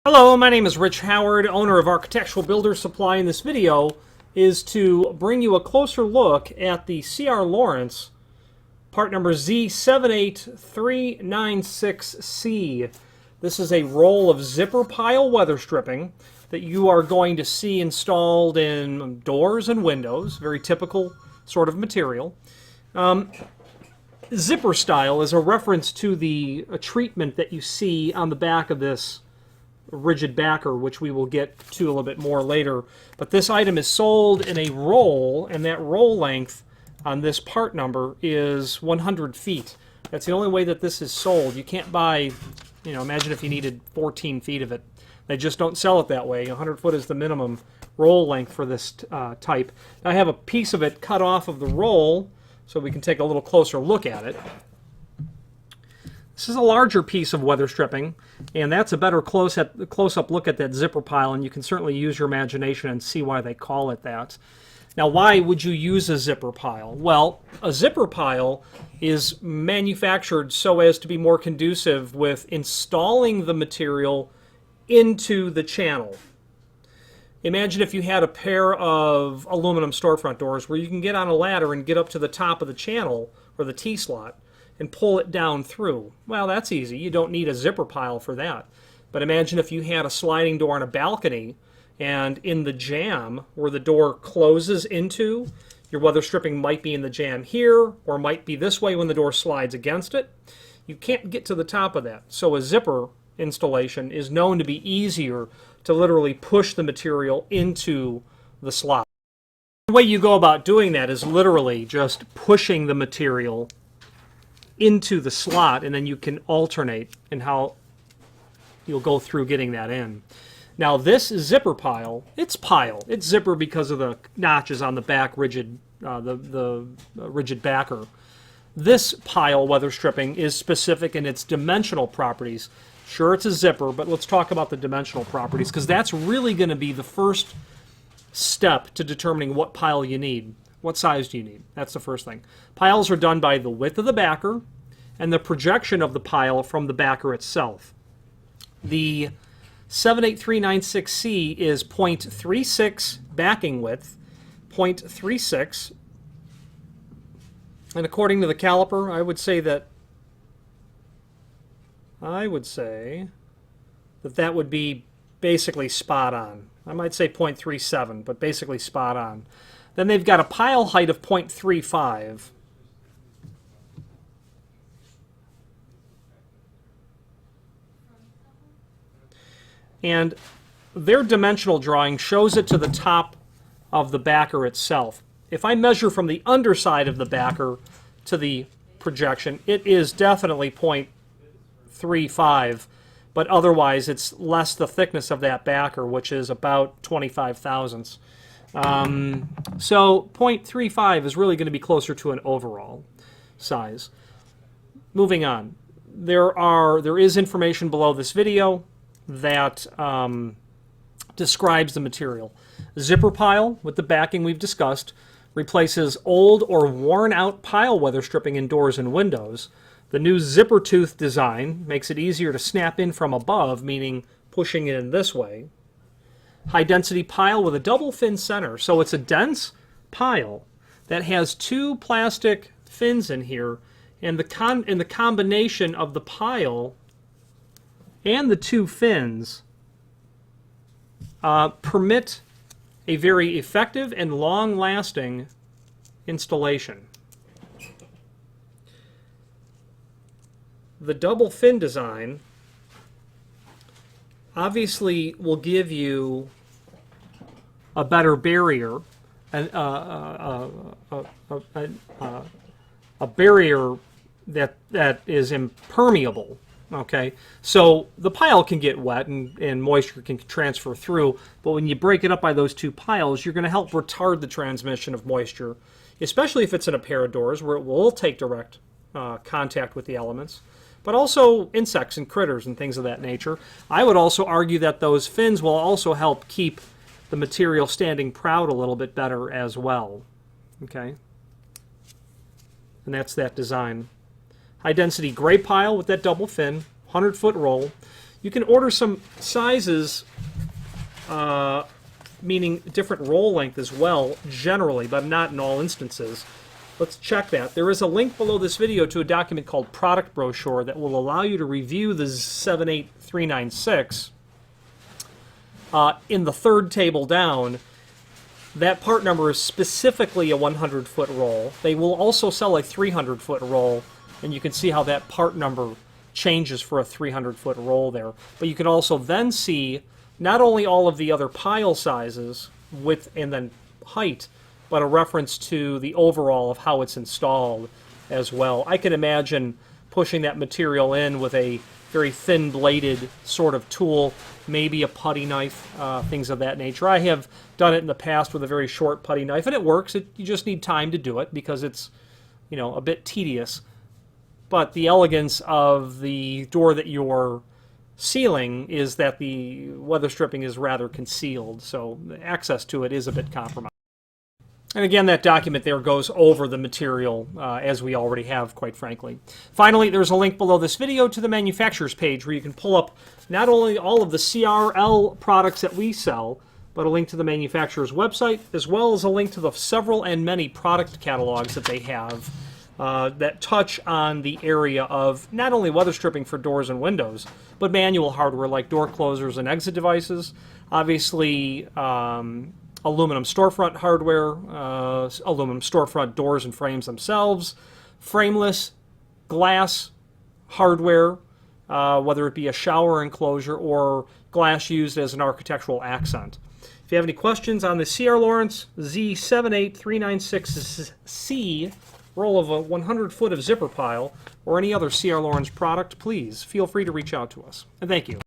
Hello, my name is Rich Howard, owner of Architectural Builder Supply. In this video is to bring you a closer look at the C.R. Lawrence part number Z78396C. This is a roll of zipper pile weather stripping that you are going to see installed in doors and windows. Very typical sort of material. Zipper style is a reference to the treatment that you see on the back of this rigid backer, which we will get to a little bit more later. But this item is sold in a roll, and that roll length on this part number is 100 feet. That's the only way that this is sold. You can't buy, imagine if you needed 14 feet of it. They just don't sell it that way. 100 foot is the minimum roll length for this type. I have a piece of it cut off of the roll so we can take a little closer look at it. This is a larger piece of weather stripping, and that's a better close-up look at that zipper pile, and you can certainly use your imagination and see why they call it that. Now, why would you use a zipper pile? Well, a zipper pile is manufactured so as to be more conducive with installing the material into the channel. Imagine if you had a pair of aluminum storefront doors where you can get on a ladder and get up to the top of the channel, or the T-slot, and pull it down through. Well, that's easy. You don't need a zipper pile for that. But imagine if you had a sliding door on a balcony, and in the jamb where the door closes into, your weather stripping might be in the jamb here, or might be this way when the door slides against it. You can't get to the top of that. So a zipper installation is known to be easier to literally push the material into the slot. The way you go about doing that is literally just pushing the material into the slot, and then you can alternate in how you'll go through getting that in. Now this zipper pile, it's zipper because of the notches on the back rigid, the rigid backer. This pile weather stripping is specific in its dimensional properties. Sure, it's a zipper, but let's talk about the dimensional properties, because that's really going to be the first step to determining what pile you need. What size do you need? That's the first thing. Piles are done by the width of the backer and the projection of the pile from the backer itself. The 78396C is 0.36 backing width, 0.36, and according to the caliper, I would say that that would be basically spot on. I might say 0.37, but basically spot on. Then they've got a pile height of 0.35. And their dimensional drawing shows it to the top of the backer itself. If I measure from the underside of the backer to the projection, it is definitely 0.35, but otherwise it's less the thickness of that backer, which is about 25 thousandths. So 0.35 is really going to be closer to an overall size. Moving on, there is information below this video that describes the material. Zipper pile, with the backing we've discussed, replaces old or worn out pile weather stripping in doors and windows. The new zipper tooth design makes it easier to snap in from above, meaning pushing it in this way. High density pile with a double fin center. So it's a dense pile that has two plastic fins in here, and the combination of the pile and the two fins permit a very effective and long-lasting installation. The double fin design obviously will give you a better barrier, a barrier that is impermeable. Okay, so the pile can get wet and moisture can transfer through, but when you break it up by those two piles, you're going to help retard the transmission of moisture, especially if it's in a pair of doors where it will take direct contact with the elements, but also insects and critters and things of that nature. I would also argue that those fins will also help keep the material standing proud a little bit better as well. Okay, and that's that design. High density gray pile with that double fin, 100-foot roll. You can order some sizes, meaning different roll length as well, generally, but not in all instances. Let's check that. There is a link below this video to a document called Product Brochure that will allow you to review the Z78396. In the third table down, that part number is specifically a 100-foot roll. They will also sell a 300-foot roll, and you can see how that part number changes for a 300-foot roll there. But you can also then see not only all of the other pile sizes, width and then height, but a reference to the overall of how it's installed as well. I can imagine pushing that material in with a very thin-bladed sort of tool, maybe a putty knife, things of that nature. I have done it in the past with a very short putty knife, and it works. You just need time to do it because it's, you know, a bit tedious. But the elegance of the door that you're sealing is that the weather stripping is rather concealed, so access to it is a bit compromised. And again, that document there goes over the material as we already have, quite frankly. Finally, there's a link below this video to the manufacturer's page where you can pull up not only all of the CRL products that we sell, but a link to the manufacturer's website, as well as a link to the several and many product catalogs that they have that touch on the area of not only weather stripping for doors and windows, but manual hardware like door closers and exit devices. Obviously, aluminum storefront hardware, aluminum storefront doors and frames themselves, frameless glass hardware, whether it be a shower enclosure or glass used as an architectural accent. If you have any questions on the C.R. Lawrence Z78396C roll of a 100-foot of zipper pile or any other C.R. Lawrence product, please feel free to reach out to us. And thank you.